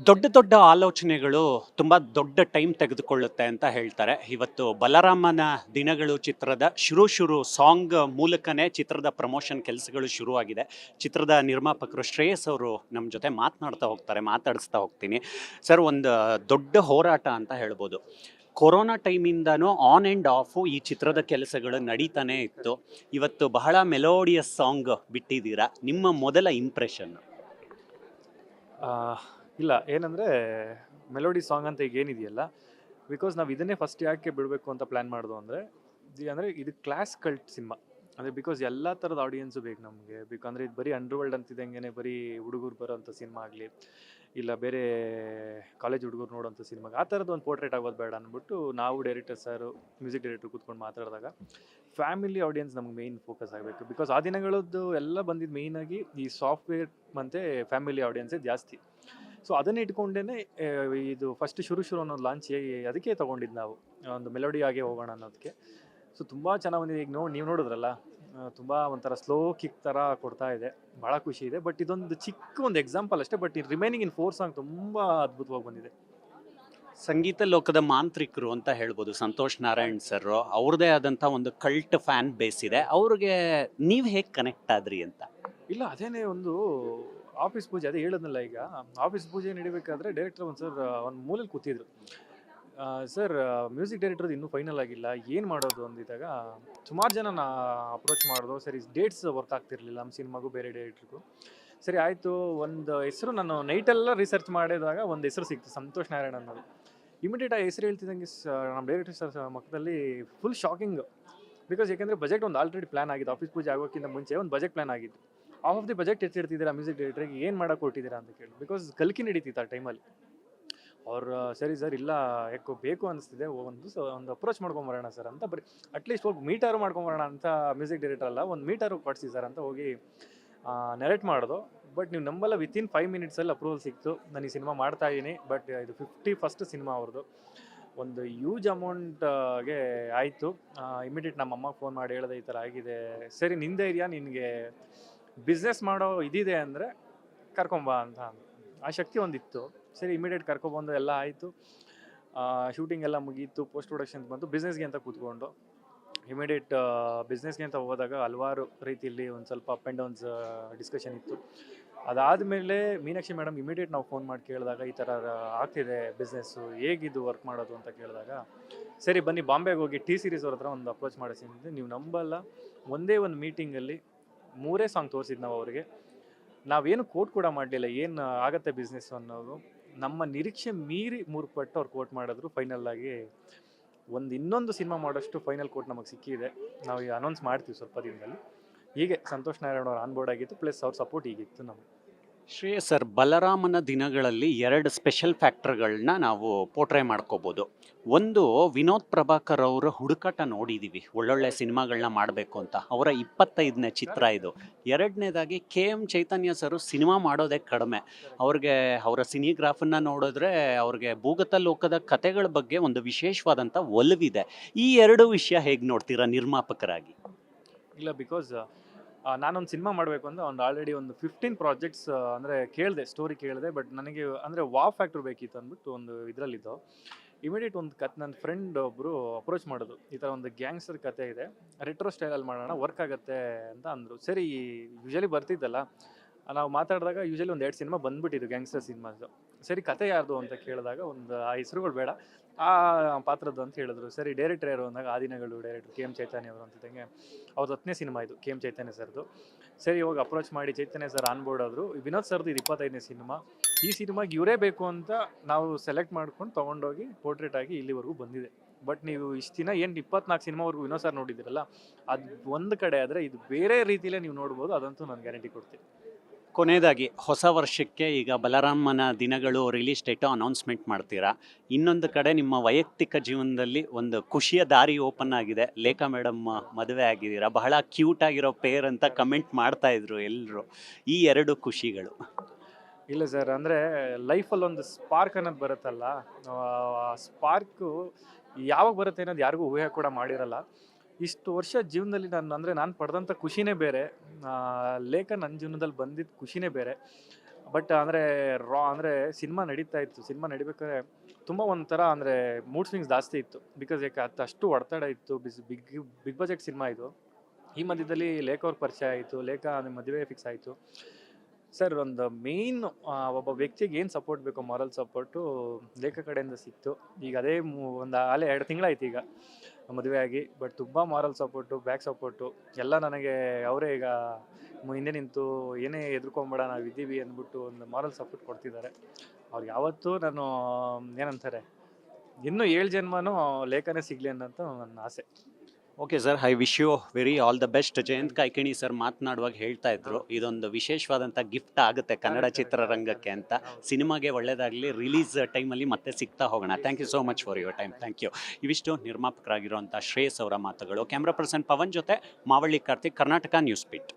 ದೊಡ್ಡ ದೊಡ್ಡ ಆಲೋಚನೆಗಳು ತುಂಬ ದೊಡ್ಡ ಟೈಮ್ ತೆಗೆದುಕೊಳ್ಳುತ್ತೆ ಅಂತ ಹೇಳ್ತಾರೆ. ಇವತ್ತು ಬಲರಾಮನ ದಿನಗಳು ಚಿತ್ರದ ಶುರು ಸಾಂಗ್ ಮೂಲಕನೇ ಚಿತ್ರದ ಪ್ರಮೋಷನ್ ಕೆಲಸಗಳು ಶುರುವಾಗಿದೆ. ಚಿತ್ರದ ನಿರ್ಮಾಪಕರು ಶ್ರೇಯಸ್ ಅವರು ನಮ್ಮ ಜೊತೆ ಮಾತಾಡಿಸ್ತಾ ಹೋಗ್ತೀನಿ. ಸರ್, ಒಂದು ದೊಡ್ಡ ಹೋರಾಟ ಅಂತ ಹೇಳ್ಬೋದು. ಕೊರೋನಾ ಟೈಮಿಂದನೂ ಆನ್ ಆ್ಯಂಡ್ ಆಫು ಈ ಚಿತ್ರದ ಕೆಲಸಗಳು ನಡೀತಾನೆ ಇತ್ತು. ಇವತ್ತು ಬಹಳ ಮೆಲೋಡಿಯಸ್ ಸಾಂಗ್ ಬಿಟ್ಟಿದ್ದೀರಾ. ನಿಮ್ಮ ಮೊದಲ ಇಂಪ್ರೆಷನ್? ಆ, ಇಲ್ಲ ಏನಂದರೆ ಮೆಲೋಡಿ ಸಾಂಗ್ ಅಂತ ಈಗ ಏನಿದೆಯಲ್ಲ, ಬಿಕಾಸ್ ನಾವು ಇದನ್ನೇ ಫಸ್ಟ್ ಯಾಕೆ ಬಿಡಬೇಕು ಅಂತ ಪ್ಲ್ಯಾನ್ ಮಾಡೋದು ಅಂದರೆ ಇದು ಕ್ಲಾಸ್ ಕಲ್ಟ್ ಸಿನಿಮಾ. ಅಂದರೆ ಬಿಕಾಸ್ ಎಲ್ಲ ಥರದ ಆಡಿಯನ್ಸು ಬೇಕು ನಮಗೆ. ಬೇಕಂದರೆ ಇದು ಬರೀ ಅಂಡರ್ವರ್ಲ್ಡ್ ಅಂತಿದ್ದಂಗೆ ಬರೀ ಹುಡುಗರು ಬರೋಂಥ ಸಿನಿಮಾ ಆಗಲಿ, ಇಲ್ಲ ಬೇರೆ ಕಾಲೇಜ್ ಹುಡುಗರು ನೋಡೋಂಥ ಸಿನಿಮಾಗೆ ಆ ಥರದ್ದು ಒಂದು ಪೋರ್ಟ್ರೇಟ್ ಆಗೋದು ಬೇಡ ಅಂದ್ಬಿಟ್ಟು ನಾವು ಡೈರೆಕ್ಟರ್ ಸರ್, ಮ್ಯೂಸಿಕ್ ಡೈರೆಕ್ಟರ್ ಕೂತ್ಕೊಂಡು ಮಾತಾಡಿದಾಗ ಫ್ಯಾಮಿಲಿ ಆಡಿಯನ್ಸ್ ನಮ್ಗೆ ಮೇಯ್ನ್ ಫೋಕಸ್ ಆಗಬೇಕು. ಬಿಕಾಸ್ ಆ ದಿನಗಳದ್ದು ಎಲ್ಲ ಬಂದಿದ್ದು ಮೇಯ್ನಾಗಿ ಈ ಸಾಫ್ಟ್ವೇರ್ ಮತ್ತು ಫ್ಯಾಮಿಲಿ ಆಡಿಯನ್ಸೇ ಜಾಸ್ತಿ. ಸೊ ಅದನ್ನ ಇಟ್ಕೊಂಡೇ ಇದು ಫಸ್ಟ್ ಶುರು ಅನ್ನೋದು ಲಾಂಚ್ ಅದಕ್ಕೆ ತೊಗೊಂಡಿದ್ದು ನಾವು, ಒಂದು ಮೆಲೋಡಿ ಆಗೇ ಹೋಗೋಣ ಅನ್ನೋದಕ್ಕೆ. ಸೊ ತುಂಬ ಚೆನ್ನಾಗಿ ಬಂದಿದೆ. ಈಗ ನೀವು ನೋಡಿದ್ರಲ್ಲ, ತುಂಬ ಒಂಥರ ಸ್ಲೋ ಕಿಕ್ ಥರ ಕೊಡ್ತಾ ಇದೆ, ಭಾಳ ಖುಷಿ ಇದೆ. ಬಟ್ ಇದೊಂದು ಚಿಕ್ಕ ಒಂದು ಎಕ್ಸಾಂಪಲ್ ಅಷ್ಟೇ. ಬಟ್ ರಿಮೈನಿಂಗ್ ಇನ್ 4 ಸಾಂಗ್ ತುಂಬ ಅದ್ಭುತವಾಗಿ ಬಂದಿದೆ. ಸಂಗೀತ ಲೋಕದ ಮಾಂತ್ರಿಕರು ಅಂತ ಹೇಳ್ಬೋದು ಸಂತೋಷ್ ನಾರಾಯಣ್ ಸರ್. ಅವ್ರದ್ದೇ ಆದಂಥ ಒಂದು ಕಲ್ಟ್ ಫ್ಯಾನ್ ಬೇಸ್ ಇದೆ. ಅವ್ರಿಗೆ ನೀವು ಹೇಗೆ ಕನೆಕ್ಟ್ ಆದ್ರಿ ಅಂತ? ಇಲ್ಲ, ಅದೇನೇ ಒಂದು ಆಫೀಸ್ ಪೂಜೆ, ಅದೇ ಹೇಳಿದ್ನಲ್ಲ, ಈಗ ಆಫೀಸ್ ಪೂಜೆ ನಡಿಬೇಕಾದ್ರೆ ಡೈರೆಕ್ಟರ್ ಒಂದು ಮೂಲೆಯಲ್ಲಿ ಕೂತಿದ್ರು. ಸರ್, ಮ್ಯೂಸಿಕ್ ಡೈರೆಕ್ಟರ್ದು ಇನ್ನೂ ಫೈನಲ್ ಆಗಿಲ್ಲ, ಏನು ಮಾಡೋದು ಅಂದಿದ್ದಾಗ ಸುಮಾರು ಜನ ಅಪ್ರೋಚ್ ಮಾಡೋದು. ಸರಿ, ಡೇಟ್ಸ್ ವರ್ಕ್ ಆಗ್ತಿರ್ಲಿಲ್ಲ ನಮ್ಮ ಸಿನಿಮಾಗೂ ಬೇರೆ ಡೈರೆಕ್ಟ್ರಿಗೂ. ಸರಿ ಆಯಿತು, ಒಂದು ಹೆಸರು ನಾನು ನೈಟೆಲ್ಲ ರಿಸರ್ಚ್ ಮಾಡಿದಾಗ ಒಂದು ಹೆಸರು ಸಿಕ್ತು, ಸಂತೋಷ್ ನಾರಾಯಣ್ ಅನ್ನೋದು. ಇಮಿಡಿಯೇಟ್ ಆ ಹೆಸರು ಹೇಳ್ತಿದ್ದಂಗೆ ನಮ್ಮ ಡೈರೆಕ್ಟರ್ ಸರ್ ಮಕ್ಕದಲ್ಲಿ ಫುಲ್ ಶಾಕಿಂಗ್. ಬಿಕಾಸ್ ಯಾಕೆಂದರೆ ಬಜೆಟ್ ಒಂದು ಆಲ್ರೆಡಿ ಪ್ಲ್ಯಾನ್ ಆಗಿತ್ತು. ಆಫೀಸ್ ಪೂಜೆ ಆಗೋಕ್ಕಿಂತ ಮುಂಚೆ ಒಂದು ಬಜೆಟ್ ಪ್ಲ್ಯಾನ್ ಆಗಿತ್ತು. ಆಫ್ ದಿ ಬಜೆಟ್ ಎತ್ತಿರ್ತಿದ್ದೀರಾ ಮ್ಯೂಸಿಕ್ ಡೈರೆಕ್ಟ್ರಿಗೆ, ಏನು ಮಾಡೋಕೆ ಕೊಟ್ಟಿದ್ದೀರಾ ಅಂತ ಕೇಳಿ. ಬಿಕಾಸ್ ಕಲ್ಕಿ ನಡೀತಿತ್ತು ಆ ಟೈಮಲ್ಲಿ. ಅವ್ರು ಸರಿ ಸರ್, ಇಲ್ಲ ಯಾಕೋ ಬೇಕು ಅನಿಸ್ತಿದೆ, ಒಂದು ಅಪ್ರೋಚ್ ಮಾಡ್ಕೊಂಬರೋಣ ಸರ್ ಅಂತ, ಬರೀ ಅಟ್ಲೀಸ್ಟ್ ಹೋಗಿ ಮೀಟಾರು ಮಾಡ್ಕೊಂಬರೋಣ ಅಂತ. ಮ್ಯೂಸಿಕ್ ಡೈರೆಕ್ಟರ್ ಅಲ್ಲ, ಒಂದು ಮೀಟಾರು ಕೊಡಿಸಿ ಸರ್ ಅಂತ ಹೋಗಿ ನೆರೆಕ್ಟ್ ಮಾಡೋದು. ಬಟ್ ನೀವು ನಂಬಲ್ಲ, ವಿತಿನ್ 5 ಮಿನಿಟ್ಸಲ್ಲಿ ಅಪ್ರೂವಲ್ ಸಿಕ್ತು. ನಾನು ಈ ಸಿನಿಮಾ ಮಾಡ್ತಾಯಿದ್ದೀನಿ. ಬಟ್ ಇದು 51st ಸಿನಿಮಾ ಅವ್ರದ್ದು. ಒಂದು ಯೂಜ್ ಅಮೌಂಟ್ಗೆ ಆಯಿತು. ಇಮಿಡಿಯೇಟ್ ನಮ್ಮ ಅಮ್ಮಗೆ ಫೋನ್ ಮಾಡಿ ಹೇಳಿದೆ, ಈ ಥರ ಆಗಿದೆ. ಸರಿ, ನಿಂದೇ ಇದೆಯಾ, ನಿನಗೆ ಬಿಸ್ನೆಸ್ ಮಾಡೋ ಇದಿದೆ ಅಂದರೆ ಕರ್ಕೊಂಬಾ ಅಂತ ಅಂದರು. ಆ ಶಕ್ತಿ ಒಂದಿತ್ತು. ಸರಿ, ಇಮಿಡಿಯೇಟ್ ಕರ್ಕೊಬಂದು ಎಲ್ಲ ಆಯಿತು. ಶೂಟಿಂಗ್ ಎಲ್ಲ ಮುಗೀತು, ಪೋಸ್ಟ್ ಪ್ರೊಡಕ್ಷನ್ ಬಂತು, ಬಿಸ್ನೆಸ್ಗೆ ಅಂತ ಕೂತ್ಕೊಂಡು ಇಮಿಡಿಯೇಟ್ ಬಿಸ್ನೆಸ್ಗೆ ಅಂತ ಹೋದಾಗ ಹಲವಾರು ರೀತಿಯಲ್ಲಿ ಒಂದು ಸ್ವಲ್ಪ ಅಪ್ ಆ್ಯಂಡ್ ಡೌನ್ಸ್ ಡಿಸ್ಕಷನ್ ಇತ್ತು. ಅದಾದಮೇಲೆ ಮೀನಾಕ್ಷಿ ಮೇಡಮ್ ಇಮಿಡಿಯೇಟ್ ನಾವು ಫೋನ್ ಮಾಡಿ ಕೇಳಿದಾಗ, ಈ ಥರ ಆಗ್ತಿದೆ ಬಿಸ್ನೆಸ್ಸು, ಹೇಗಿದ್ದು ವರ್ಕ್ ಮಾಡೋದು ಅಂತ ಕೇಳಿದಾಗ, ಸರಿ ಬನ್ನಿ ಬಾಂಬೆಗೆ ಹೋಗಿ ಟಿ ಸೀರೀಸ್ ಅವ್ರ ಹತ್ರ ಒಂದು ಅಪ್ರೋಚ್ ಮಾಡಿಸಿದ್ದೆ. ನೀವು ನಂಬಲ್ಲ, ಒಂದೇ ಒಂದು ಮೀಟಿಂಗಲ್ಲಿ 3 ಸಾಂಗ್ ತೋರಿಸಿದ್ದು ನಾವು ಅವ್ರಿಗೆ. ನಾವೇನು ಕೋಟ್ ಕೂಡ ಮಾಡಲಿಲ್ಲ, ಏನು ಆಗುತ್ತೆ ಬಿಸ್ನೆಸ್ ಅನ್ನೋದು. ನಮ್ಮ ನಿರೀಕ್ಷೆ ಮೀರಿ 3 ಪಟ್ಟು ಅವ್ರು ಕೋಟ್ ಮಾಡಿದ್ರು. ಫೈನಲ್ ಆಗಿ ಇನ್ನೊಂದು ಸಿನಿಮಾ ಮಾಡೋಷ್ಟು ಫೈನಲ್ ಕೋಟ್ ನಮಗೆ ಸಿಕ್ಕಿದೆ. ನಾವು ಈಗ ಅನೌನ್ಸ್ ಮಾಡ್ತೀವಿ ಸ್ವಲ್ಪ ದಿನದಲ್ಲಿ. ಹೀಗೆ ಸಂತೋಷ್ ನಾರಾಯಣ್ ಅವ್ರು ಆನ್ ಬೋರ್ಡ್ ಆಗಿತ್ತು, ಪ್ಲಸ್ ಅವ್ರ ಸಪೋರ್ಟ್ ಹೀಗಿತ್ತು ನಮಗೆ. ಶ್ರೇಯಸ್ ಸರ್, ಬಲರಾಮನ ದಿನಗಳಲ್ಲಿ 2 ಸ್ಪೆಷಲ್ ಫ್ಯಾಕ್ಟರ್ಗಳನ್ನ ನಾವು ಪೋರ್ಟ್ರೇ ಮಾಡ್ಕೋಬೋದು. ಒಂದು, ವಿನೋದ್ ಪ್ರಭಾಕರ್ ಅವರ ಹುಡುಕಾಟ ನೋಡಿದ್ದೀವಿ, ಒಳ್ಳೊಳ್ಳೆ ಸಿನಿಮಾಗಳನ್ನ ಮಾಡಬೇಕು ಅಂತ. ಅವರ 25ನೇ ಚಿತ್ರ ಇದು. ಎರಡನೇದಾಗಿ KM ಚೈತನ್ಯ ಸರು ಸಿನಿಮಾ ಮಾಡೋದೇ ಕಡಿಮೆ. ಅವ್ರಿಗೆ ಅವರ ಸಿನಿಗ್ರಾಫನ್ನ ನೋಡಿದ್ರೆ ಅವ್ರಿಗೆ ಭೂಗತ ಲೋಕದ ಕತೆಗಳ ಬಗ್ಗೆ ಒಂದು ವಿಶೇಷವಾದಂಥ ಒಲವಿದೆ. ಈ 2 ವಿಷಯ ಹೇಗೆ ನೋಡ್ತೀರಾ ನಿರ್ಮಾಪಕರಾಗಿ? ಇಲ್ಲ, ಬಿಕಾಸ್ ನಾನೊಂದು ಸಿನಿಮಾ ಮಾಡಬೇಕು ಅಂತ ಆಲ್ರೆಡಿ ಒಂದು 15 ಪ್ರಾಜೆಕ್ಟ್ಸ್ ಅಂದರೆ ಕೇಳಿದೆ, ಸ್ಟೋರಿ ಕೇಳಿದೆ. ಬಟ್ ನನಗೆ ಅಂದರೆ ವಾವ್ ಫ್ಯಾಕ್ಟ್ರ್ ಬೇಕಿತ್ತು ಅಂದ್ಬಿಟ್ಟು ಒಂದು ಇದರಲ್ಲಿದ್ದು ಇಮಿಡಿಯೇಟ್ ಒಂದು ನನ್ನ ಫ್ರೆಂಡ್ ಒಬ್ಬರು ಅಪ್ರೋಚ್ ಮಾಡೋದು, ಈ ಥರ ಒಂದು ಗ್ಯಾಂಗ್ಸ್ಟರ್ ಕತೆ ಇದೆ, ರೆಟ್ರೋ ಸ್ಟೈಲಲ್ಲಿ ಮಾಡೋಣ, ವರ್ಕ್ ಆಗುತ್ತೆ ಅಂತ ಅಂದರು. ಸರಿ, ಯೂಶಲಿ ಬರ್ತಿದ್ದಲ್ಲ, ನಾವು ಮಾತಾಡಿದಾಗ ಯೂಶಲಿ ಒಂದು 2 ಸಿನಿಮಾ ಬಂದ್ಬಿಟ್ಟಿದ್ದು ಗ್ಯಾಂಗ್ಸ್ಟರ್ ಸಿನಿಮಾಸು. ಸರಿ, ಕತೆ ಯಾರ್ದು ಅಂತ ಕೇಳಿದಾಗ ಒಂದು ಆ ಹೆಸರುಗಳು ಬೇಡ, ಆ ಪಾತ್ರದ್ದು ಅಂತ ಹೇಳಿದ್ರು. ಸರಿ, ಡೈರೆಕ್ಟರ್ ಯಾರು ಅಂದಾಗ, ಆ ದಿನಗಳು ಡೈರೆಕ್ಟರ್ KM ಚೈತನ್ಯ ಅವರು ಅಂತಿದ್ದಂಗೆ ಅವ್ರದ್ದು 10ನೇ ಸಿನಿಮಾ ಇದು, KM ಚೈತನ್ಯ ಸರ್ದು. ಸರಿ, ಹೋಗಿ ಅಪ್ರೋಚ್ ಮಾಡಿ ಚೈತನ್ಯ ಸರ್ ಆನ್ ಬೋರ್ಡ್ ಆದರು. ವಿನೋದ್ ಸರ್ದು ಇದು 25ನೇ ಸಿನಿಮಾ. ಈ ಸಿನಿಮಾಗೆ ಇವರೇ ಬೇಕು ಅಂತ ನಾವು ಸೆಲೆಕ್ಟ್ ಮಾಡ್ಕೊಂಡು ತೊಗೊಂಡೋಗಿ ಪೋರ್ಟ್ರೇಟ್ ಆಗಿ ಇಲ್ಲಿವರೆಗೂ ಬಂದಿದೆ. ಬಟ್ ನೀವು ಇಷ್ಟು ದಿನ ಏನು 24 ಸಿನಿಮಾವರೆಗೂ ವಿನೋದ್ ಸರ್ ನೋಡಿದ್ದೀರಲ್ಲ, ಅದು ಒಂದು ಕಡೆ ಆದರೆ ಇದು ಬೇರೆ ರೀತಿಯಲ್ಲೇ ನೀವು ನೋಡ್ಬೋದು, ಅದಂತೂ ನಾನು ಗ್ಯಾರಂಟಿ ಕೊಡ್ತೀನಿ. ಕೊನೆಯದಾಗಿ, ಹೊಸ ವರ್ಷಕ್ಕೆ ಈಗ ಬಲರಾಮನ ದಿನಗಳು ರಿಲೀಸ್ ಡೇಟು ಅನೌನ್ಸ್ಮೆಂಟ್ ಮಾಡ್ತೀರಾ. ಇನ್ನೊಂದು ಕಡೆ ನಿಮ್ಮ ವೈಯಕ್ತಿಕ ಜೀವನದಲ್ಲಿ ಒಂದು ಖುಷಿಯ ದಾರಿ ಓಪನ್ ಆಗಿದೆ. ಲೇಖಾ ಮೇಡಮ್ ಮದುವೆ ಆಗಿದ್ದೀರಾ, ಬಹಳ ಕ್ಯೂಟ್ ಆಗಿರೋ ಪೇರ್ ಅಂತ ಕಮೆಂಟ್ ಮಾಡ್ತಾ ಇದ್ರು ಎಲ್ಲರೂ. ಈ 2 ಖುಷಿಗಳು? ಇಲ್ಲ ಸರ್, ಅಂದರೆ ಲೈಫಲ್ಲಿ ಒಂದು ಸ್ಪಾರ್ಕ್ ಅನ್ನೋದು ಬರುತ್ತಲ್ಲ, ಆ ಸ್ಪಾರ್ಕು ಯಾವಾಗ ಬರುತ್ತೆ ಅನ್ನೋದು ಯಾರಿಗೂ ಊಹೆ ಕೂಡ ಮಾಡಿರಲ್ಲ. ಇಷ್ಟು ವರ್ಷ ಜೀವನದಲ್ಲಿ ನಾನು ಪಡೆದಂಥ ಖುಷಿನೇ ಬೇರೆ. ಲೇಖ ನನ್ನ ಜೀವನದಲ್ಲಿ ಬಂದಿದ್ದ ಖುಷಿನೇ ಬೇರೆ. ಬಟ್ ಅಂದರೆ ಅಂದರೆ ಸಿನಿಮಾ ನಡೀತಾ ಇತ್ತು, ಸಿನಿಮಾ ನಡಿಬೇಕಾದ್ರೆ ತುಂಬ ಒಂಥರ ಅಂದರೆ ಮೂಡ್ ಸ್ವಿಂಗ್ಸ್ ಜಾಸ್ತಿ ಇತ್ತು. ಬಿಕಾಸ್ ಯಾಕೆ ಅಷ್ಟು ಒತ್ತಡ ಇತ್ತು. ಬಿಗ್ ಬಿಗ್ ಬಜೆಟ್ ಸಿನಿಮಾ ಇದು. ಈ ಮಧ್ಯದಲ್ಲಿ ಲೇಖ ಅವ್ರ ಪರಿಚಯ ಆಯಿತು, ಲೇಖ ಮದುವೆ ಫಿಕ್ಸ್ ಆಯಿತು. ಸರ್ ಒಂದು ಮೇಯ್ನ್ ಒಬ್ಬ ವ್ಯಕ್ತಿಗೆ ಏನು ಸಪೋರ್ಟ್ ಬೇಕೋ ಮಾರಲ್ ಸಪೋರ್ಟು ಲೇಖ ಕಡೆಯಿಂದ ಸಿಕ್ತು. ಈಗ ಅದೇ ಒಂದು ಆಲೆ 2 ತಿಂಗಳಾಯ್ತು ಈಗ ಮದುವೆ ಆಗಿ. ಬಟ್ ತುಂಬ ಮಾರಲ್ ಸಪೋರ್ಟು, ಬ್ಯಾಕ್ ಸಪೋರ್ಟು ಎಲ್ಲ ನನಗೆ ಅವರೇ ಈಗ ಹಿಂದೆ ನಿಂತು ಏನೇ ಹೆದರ್ಕೊಂಬೇಡ ನಾವಿದ್ದೀವಿ ಅಂದ್ಬಿಟ್ಟು ಒಂದು ಮಾರಲ್ ಸಪೋರ್ಟ್ ಕೊಡ್ತಿದ್ದಾರೆ. ಅವ್ರಿಗೆ ಯಾವತ್ತೂ ನಾನು ಏನಂತಾರೆ ಇನ್ನೂ 7 ಜನ್ಮನೂ ಲೇಖನೇ ಸಿಗಲಿ ಅನ್ನೋಂಥ ನನ್ನ ಆಸೆ. Okay sir, I wish you very all the best. Jayant Kaikini sir ಮಾತನಾಡುವಾಗ ಹೇಳ್ತಾ ಇದ್ರು, ಇದೊಂದು ವಿಶೇಷವಾದಂಥ ಗಿಫ್ಟ್ ಆಗುತ್ತೆ ಕನ್ನಡ ಚಿತ್ರರಂಗಕ್ಕೆ ಅಂತ. ಸಿನಿಮಾಗೆ ಒಳ್ಳೆಯದಾಗಲಿ, ರಿಲೀಸ್ ಟೈಮಲ್ಲಿ ಮತ್ತೆ ಸಿಗ್ತಾ ಹೋಗೋಣ. Thank you so much for your time. Thank you. ಇವಿಷ್ಟು ನಿರ್ಮಾಪಕರಾಗಿರುವಂಥ ಶ್ರೇಯಸ್ ಅವರ ಮಾತುಗಳು. ಕ್ಯಾಮ್ರಾ ಪರ್ಸನ್ ಪವನ್ ಜೊತೆ ಮಾವಳ್ಳಿ ಕಾರ್ತಿಕ್, ಕರ್ನಾಟಕ ನ್ಯೂಸ್ ಬೀಟ್.